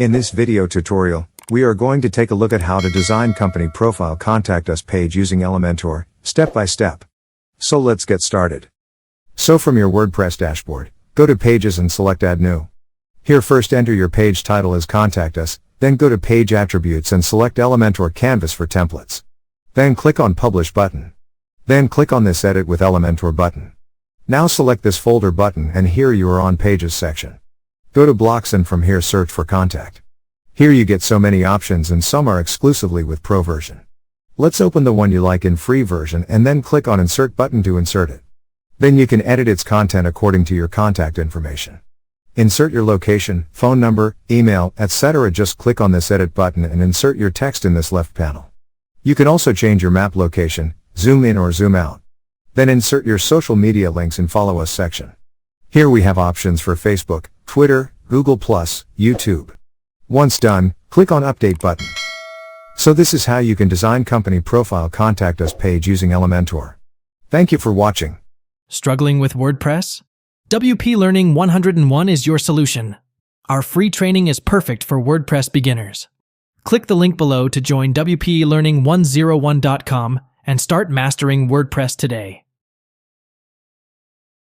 In this video tutorial, we are going to take a look at how to design company profile contact us page using Elementor, step by step. So let's get started. So from your WordPress dashboard, go to Pages and select Add New. Here first enter your page title as Contact Us, then go to Page Attributes and select Elementor Canvas for templates. Then click on Publish button. Then click on this Edit with Elementor button. Now select this folder button and here you are on Pages section. Go to Blocks and from here search for Contact. Here you get so many options and some are exclusively with Pro version. Let's open the one you like in free version and then click on Insert button to insert it. Then you can edit its content according to your contact information. Insert your location, phone number, email, etc. Just click on this Edit button and insert your text in this left panel. You can also change your map location, zoom in or zoom out. Then insert your social media links in Follow Us section. Here we have options for Facebook, Twitter, Google+, YouTube. Once done, click on Update button. So this is how you can design company profile contact us page using Elementor. Thank you for watching. Struggling with WordPress? WP Learning 101 is your solution. Our free training is perfect for WordPress beginners. Click the link below to join WPLearning101.com and start mastering WordPress today.